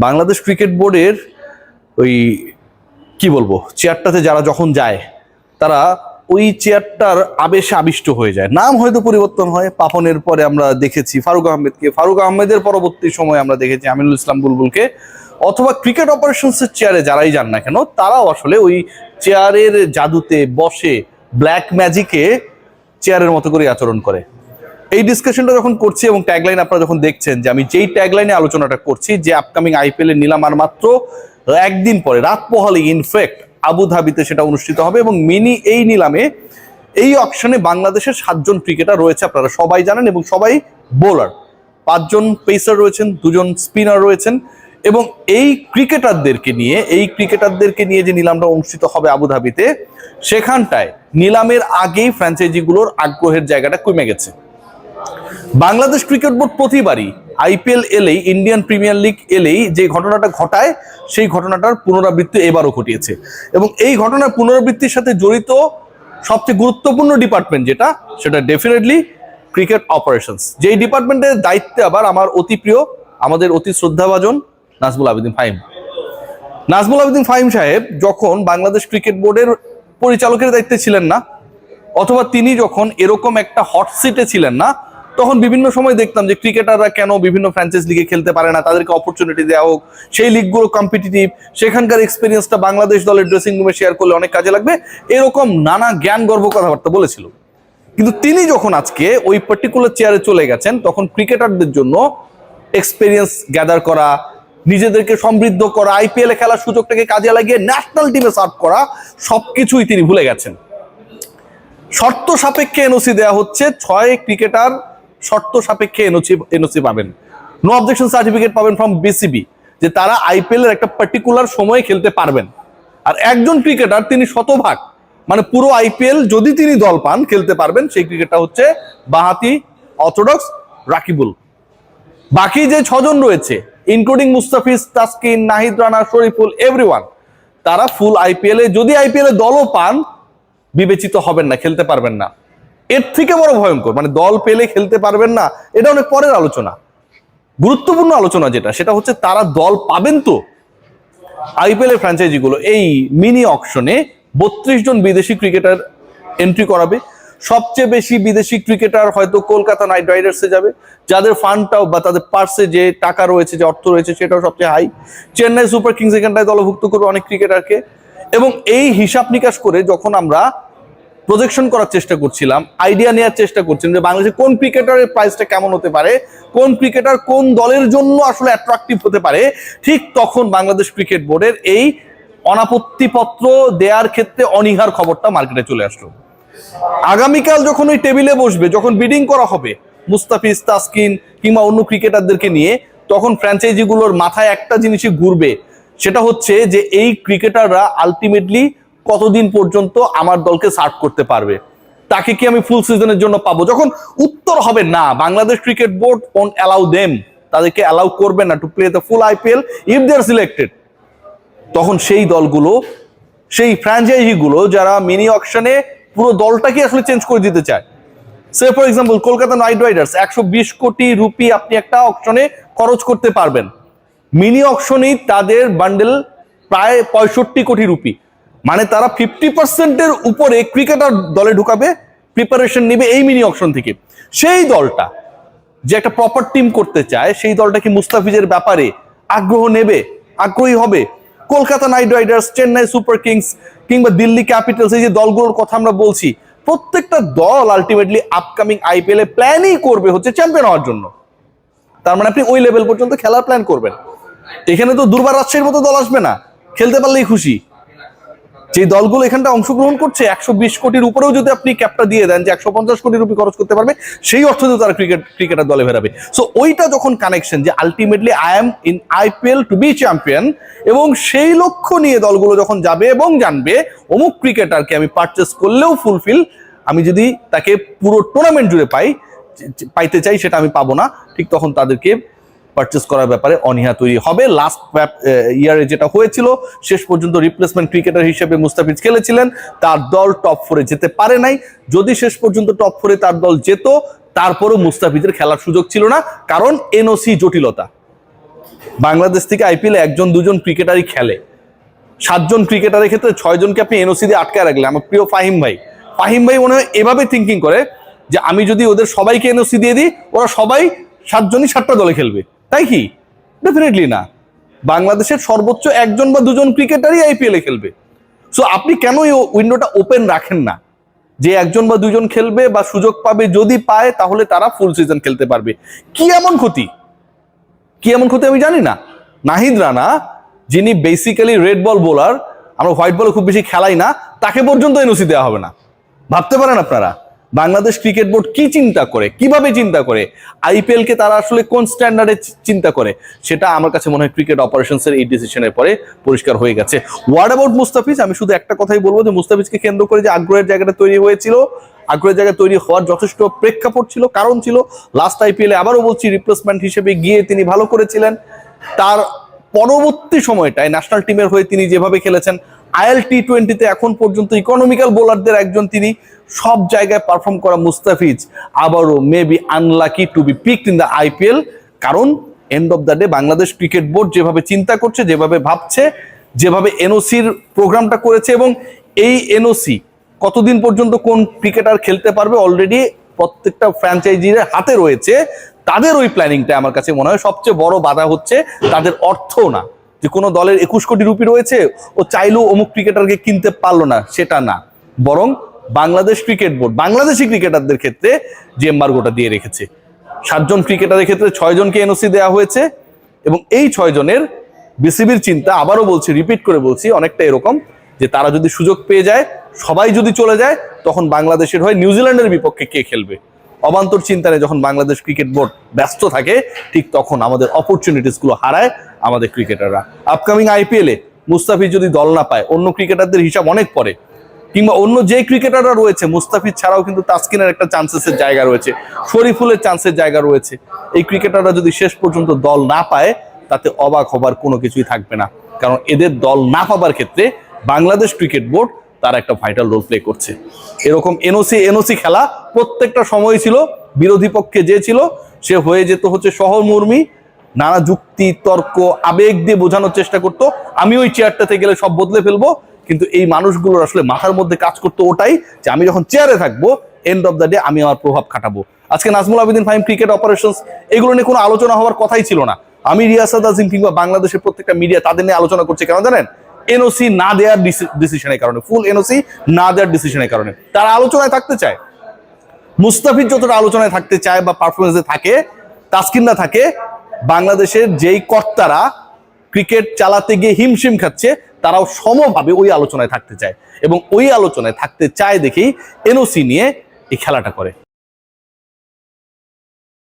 Bangladesh cricket বোর্ডের ওই কি বলবো চেয়ারটাতে যারা যখন যায় তারা ওই চেয়ারটার আবেশে আবিষ্ট হয়ে যায়। নাম হয়তো পরিবর্তন হয়, পাপনের পরে আমরা দেখেছি ফারুক আহমেদকে, ফারুক আহমেদের পরবর্তী সময়ে আমরা দেখেছি আমিনুল ইসলাম বুলবুলকে, অথবা ক্রিকেট অপারেশনসের চেয়ারে যারাই যান না কেন তারাও আসলে ওই চেয়ারের জাদুতে বসে ব্ল্যাক ম্যাজিকে চেয়ারের মতো করে আচরণ করে। এই ডিসকাশনটা যখন করছি এবং ট্যাগলাইন আপনারা যখন দেখছেন যে আমি যেই ট্যাগলাইনে আলোচনাটা করছি যে আপকামিং আইপিএল এর নিলাম আর মাত্র একদিন পরে রাত পোহালে ইনফ্যাক্ট আবুধাবিতে সেটা অনুষ্ঠিত হবে এবং মিনি এই নিলামে এই অকশনে বাংলাদেশের 7 জন ক্রিকেটার রয়েছে, আপনারা সবাই জানেন, এবং সবাই বোলার। 5 জন পেসার রয়েছেন, 2 জন স্পিনার রয়েছেন, এবং এই ক্রিকেটারদেরকে নিয়ে যে নিলামটা অনুষ্ঠিত হবে আবুধাবিতে, সেখানটায় নিলামের আগেই ফ্র্যাঞ্চাইজিগুলোর আগ্রহের জায়গাটা কমে গেছে। বাংলাদেশ ক্রিকেট বোর্ড প্রতিবারই আইপিএল এলেই, ইন্ডিয়ান প্রিমিয়ার লিগ এলেই যে ঘটনাটা ঘটায় সেই ঘটনাটার পুনরাবৃত্তি এবারও ঘটিয়েছে, এবং এই ঘটনার পুনরাবৃত্তির সাথে জড়িত সবচেয়ে গুরুত্বপূর্ণ ডিপার্টমেন্ট যেটা, সেটা ডেফিনেটলি ক্রিকেট অপারেশনস। যেই ডিপার্টমেন্টের দায়িত্বে আবার আমার অতি প্রিয়, আমাদের অতি শ্রদ্ধাভাজন নাজমুল আবেদিন ফাহিম। নাজমুল আবেদিন ফাহিম সাহেব যখন বাংলাদেশ ক্রিকেট বোর্ডের পরিচালকের দায়িত্বে ছিলেন না, অথবা তিনি যখন এরকম একটা হট সিটে ছিলেন না, তখন বিভিন্ন সময় দেখতাম যে ক্রিকেটাররা কেন বিভিন্ন ফ্র্যাঞ্চাইজ লিগে খেলতে পারে না, তাদেরকে অপরচুনিটি দেওয়া হোক, সেই লিগগুলো কম্পিটিটিভ, সেখানকার এক্সপিরিয়েন্সটা বাংলাদেশ দলের ড্রেসিং রুমে শেয়ার করলে অনেক কাজে লাগবে, এরকম নানা জ্ঞান গর্ব কথাবার্তা বলেছিল। কিন্তু তিনি যখন আজকে ওই পার্টিকুলার চেয়ারে চলে গেছেন, তখন ক্রিকেটারদের জন্য এক্সপিরিয়েন্স গ্যাদার করা, নিজেদেরকে সমৃদ্ধ করা, আইপিএল এ খেলার সুযোগটাকে কাজে লাগিয়ে ন্যাশনাল টিমে সার্ভ করা, সবকিছুই তিনি ভুলে গেছেন। শর্ত সাপেক্ষে এনওসি দেওয়া হচ্ছে, 6 ক্রিকেটার শর্ত সাপেক্ষে এনওসি পাবেন, নো অবজেকশন সার্টিফিকেট পাবেন ফ্রম বিসিবি, যে তারা আইপিএল এর একটা পার্টিকুলার সময়ে খেলতে পারবেন। আর একজন ক্রিকেটার তিনি শতভাগ, মানে পুরো আইপিএল যদি তিনি দল পান খেলতে পারবেন, সেই ক্রিকেটটা হচ্ছে বাঁহাতি অর্থোডক্স রাকিবুল। বাকি যে 6 জন রয়েছে ইনক্লুডিং মুস্তাফিজ, তাসকিন, নাহিদ রানা, শরীফুল, এভরিওয়ান, তারা ফুল আইপিএল এ যদি আইপিএল এ দলও পান বিবেচিত হবেন না, খেলতে পারবেন না। এর থেকে বড় ভয়ঙ্কর, মানে দল পেলে খেলতে পারবেন না, এটা অনেক পরের আলোচনা। গুরুত্বপূর্ণ আলোচনা যেটা, সেটা হচ্ছে তারা দল পাবেন তো। আইপিএল এর ফ্র্যাঞ্চাইজিগুলো এই মিনি অকশনে 32 জন বিদেশি ক্রিকেটার এন্ট্রি করাবে। সবচেয়ে বেশি বিদেশি ক্রিকেটার হয়তো কলকাতা নাইট রাইডার্সে যাবে, যাদের ফান্ডটাও বা তাদের পার্সে যে টাকা রয়েছে, যে অর্থ রয়েছে, সেটাও সবচেয়ে হাই। চেন্নাই সুপার কিংস এখানটায় দলভুক্ত করবে অনেক ক্রিকেটারকে। এবং এই হিসাব নিকাশ করে যখন আমরা প্রজেকশন করার চেষ্টা করছিলাম, আইডিয়া নেওয়ার চেষ্টা করছিলাম যে বাংলাদেশে কোন ক্রিকেটারের প্রাইসটা কেমন হতে পারে, কোন ক্রিকেটার কোন দলের জন্য আসলে অ্যাট্রাকটিভ হতে পারে, ঠিক তখন বাংলাদেশ ক্রিকেট বোর্ডের এই অনাপত্তিপত্র দেওয়ার ক্ষেত্রে অনীহার খবরটা মার্কেটে চলে আসলো। আগামীকাল যখন ওই টেবিলে বসবে, যখন বিডিং করা হবে মুস্তাফিজ, তাসকিন কিংবা অন্য ক্রিকেটারদেরকে নিয়ে, তখন ফ্র্যাঞ্চাইজিগুলোর মাথায় একটা জিনিসই ঘুরবে, সেটা হচ্ছে যে এই ক্রিকেটাররা আলটিমেটলি কতদিন পর্যন্ত আমার দলকে সার্ভ করতে পারবে, তাকে কি আমি ফুল সিজনের জন্য পাবো। যখন উত্তর হবে না, Bangladesh cricket board won't allow them, তাদেরকে অ্যালাউ করবে না to play the full IPL if they are selected, তখন সেই দলগুলো, সেই ফ্র্যাঞ্চাইজিগুলো যারা মিনি অকশনে পুরো দলটাকে আসলে চেঞ্জ করে দিতে চায়, সে for example Kolkata Knight Riders 120 কোটি রুপি আপনি একটা অকশনে খরচ করতে পারবেন, মিনি অকশনেই তাদের বান্ডেল প্রায় 65 কোটি রুপি, মানে তারা 50% উপরে ক্রিকেটার দলে ঢুকাবে, প্রিপারেশন নেবে এই মিনি অকশন থেকে। সেই দলটা যে একটা প্রপার টিম করতে চায়, সেই দলটা কি মুস্তাফিজের ব্যাপারে আগ্রহী হবে? Kolkata Knight Riders, Chennai Super Kings কিংবা দিল্লি ক্যাপিটালস, এই যে দলগুলোর কথা আমরা বলছি, প্রত্যেকটা দল আলটিমেটলি আপকামিং আইপিএল এ প্ল্যানই করবে হচ্ছে চ্যাম্পিয়ন হওয়ার জন্য। তার মানে আপনি ওই লেভেল পর্যন্ত খেলার প্ল্যান করবেন। এখানে তো দুর্বার রাজশাহীর মতো দল আসবে না, খেলতে পারলেই খুশি। যে দলগুলো এখানটা অংশগ্রহণ করছে 120 কোটির উপরেও যদি আপনি ক্যাপটা দিয়ে দেন যে 150 কোটি রুপি খরচ করতে পারবে, সেই অর্থ দিয়ে তারা ক্রিকেটার দলে ফেরাবে। সো ওইটা যখন কানেকশন যে ultimately I am in IPL to be champion, এবং সেই লক্ষ্য নিয়ে দলগুলো যখন যাবে এবং জানবে অমুক ক্রিকেটারকে আমি পারচেস করলেও ফুলফিল, আমি যদি তাকে পুরো টুর্নামেন্ট জুড়ে পাইতে চাই সেটা আমি পাবো না, ঠিক তখন তাদেরকে পারচেস করার ব্যাপারে অনীহা তৈরি হবে। লাস্ট ইয়ারে যেটা হয়েছিল, শেষ পর্যন্ত রিপ্লেসমেন্ট ক্রিকেটার হিসেবে মুস্তাফিজ খেলেছিলেন, তার দল টপ 4-এ যেতে পারে নাই। যদি শেষ পর্যন্ত টপ 4-এ তার দল যেত, তারপরও মুস্তাফিজের খেলার সুযোগ ছিল না, কারণ এনওসি জটিলতা। বাংলাদেশ থেকে আইপিএলে 1-2 জন ক্রিকেটারই খেলে, 7 জন ক্রিকেটারের ক্ষেত্রে 6 জনকে আপনি এনওসি দিয়ে আটকে রাখলেন। আমার প্রিয় ফাহিম ভাই মনে হয় এভাবে থিঙ্কিং করে যে আমি যদি ওদের সবাইকে এনওসি দিয়ে দিই, ওরা সবাই 7 জনই 7টা দলে খেলবে, তাই কি? ডেফিনেটলি না। বাংলাদেশের সর্বোচ্চ 1 জন বা 2 জন ক্রিকেটারই আইপিএলে খেলবে। সো আপনি কেন এই উইন্ডোটা ওপেন রাখেন না যে 1 জন বা 2 জন খেলবে বা সুযোগ পাবে, যদি পায় তাহলে তারা ফুল সিজন খেলতে পারবে? কি এমন ক্ষতি আমি জানি না। নাহিদ রানা, যিনি বেসিক্যালি রেড বল বোলার, আমরা হোয়াইট বলে খুব বেশি খেলাই না, তাকে পর্যন্ত এনওসি দেওয়া হবে না। ভাবতে পারেন আপনারা বাংলাদেশ ক্রিকেট বোর্ড কি চিন্তা করে, কিভাবে চিন্তা করে, আইপিএল কে তারা আসলে কোন স্ট্যান্ডার্ডে চিন্তা করে, সেটা আমার কাছে মনে হয় ক্রিকেট অপারেশনসের এই ডিসিশনের পরে পরিষ্কার হয়ে গেছে। What about Mustafiz? আমি শুধু একটা কথাই বলবো যে মুস্তাফিজকে কেন্দ্র করে যে আগ্রহের জায়গাটা তৈরি হয়েছিল, আগ্রহের জায়গা তৈরি হওয়ার যথেষ্ট প্রেক্ষাপট ছিল, কারণ ছিল। লাস্ট আইপিএলে আবারও বলছি রিপ্লেসমেন্ট হিসেবে গিয়ে তিনি ভালো করেছিলেন। তার পরবর্তী সময়টায় ন্যাশনাল টিমের হয়ে তিনি যেভাবে খেলেছেন, আইএল টি20তে এখন পর্যন্ত ইকোনমিক্যাল বোলারদের একজন তিনি, সব জায়গায় পারফর্ম করা মুস্তাফিজ আবারও maybe unlucky to be picked in the IPL. কারণ end of the day Bangladesh cricket Board যেভাবে চিন্তা করছে, যেভাবে ভাবছে, যেভাবে এনওসির প্রোগ্রামটা করেছে, এবং এই এনওসি কতদিন পর্যন্ত কোন ক্রিকেটার খেলতে পারবে অলরেডি প্রত্যেকটা ফ্র্যাঞ্চাইজির হাতে রয়েছে। তাদের ওই প্ল্যানিংটা আমার কাছে মনে হয় সবচেয়ে বড় বাধা হচ্ছে তাদের অর্থ না, যে কোনো দলের 21 কোটি রুপি রয়েছে, ও চাইলেও অমুক ক্রিকেটারকে কিনতে পারলো না, সেটা না। বরং বাংলাদেশ ক্রিকেট বোর্ড বাংলাদেশি ক্রিকেটারদের ক্ষেত্রে যে এম্বার্গোটা দিয়ে রেখেছে, 7 জন ক্রিকেটারের ক্ষেত্রে 6 জনকে এনওসি দেওয়া হয়েছে, এবং এই 6 জনের বিসিবির চিন্তা, আবারও বলছি, রিপিট করে বলছি, অনেকটা এরকম যে তারা যদি সুযোগ পেয়ে যায়, সবাই যদি চলে যায়, তখন বাংলাদেশের হয়ে নিউজিল্যান্ডের বিপক্ষে কে খেলবে? অবান্তর চিন্তা নেই। যখন বাংলাদেশ ক্রিকেট বোর্ড ব্যস্ত থাকে, ঠিক তখন আমাদের অপরচুনিটিসগুলো হারায় আমাদের ক্রিকেটাররা। আপকামিং আইপিএলে মুস্তাফিজ যদি দল না পায়, অন্য ক্রিকেটারদের হিসাব অনেক পরে, কিংবা অন্য যে ক্রিকেটাররা রয়েছে, মুস্তাফিজ ছাড়াও কিন্তু তাসকিনের একটা চান্সেসের জায়গা রয়েছে, শরীফুলের চান্সের জায়গা রয়েছে। এই ক্রিকেটাররা যদি শেষ পর্যন্ত দল না পায়, তাতে অবাক হবার কোনো কিছুই থাকবে না। কারণ এদের দল না পাবার ক্ষেত্রে বাংলাদেশ ক্রিকেট বোর্ড তারা একটা ভাইটাল রোল প্লে করছে। এরকম এনওসি খেলা প্রত্যেকটা সময় ছিল, বিরোধী পক্ষে যে ছিল সে হয়ে যেত হচ্ছে সহমর্মী, নানা যুক্তি তর্ক আবেগ দিয়ে বোঝানোর চেষ্টা করতো আমি ওই চেয়ারটাতে গেলে সব বদলে ফেলবো। কিন্তু এই মানুষগুলোর আসলে মাথার মধ্যে কাজ করতো ওটাই, যে আমি যখন চেয়ারে থাকবো, এন্ড অফ দ্য ডে আমি আমার প্রভাব খাটাবো। আজকে নাজমুল আবেদিন ফাহিম ক্রিকেট অপারেশনস, এগুলো নিয়ে কোনো আলোচনা হওয়ার কথাই ছিল না। আমি রিয়াসাত আজিম কিংবা বাংলাদেশের প্রত্যেকটা মিডিয়া তাদের নিয়ে আলোচনা করছে, কেন জানেন? এনওসি না দেওয়ার ডিসিশনের কারণে, ফুল এনওসি না দেওয়ার ডিসিশনের কারণে তারা আলোচনায় থাকতে চায়। মুস্তাফিজ যতটা আলোচনায় থাকতে চায় বা পারফরমেন্সে থাকে, তাসকিন না থাকে, বাংলাদেশের যেই কর্তারা ক্রিকেট চালাতে গিয়ে হিমশিম খাচ্ছে, তারাও সমভাবে ওই আলোচনায় থাকতে চায়, এবং ওই আলোচনায় থাকতে চায় দেখেই এনওসি নিয়ে এই খেলাটা করে।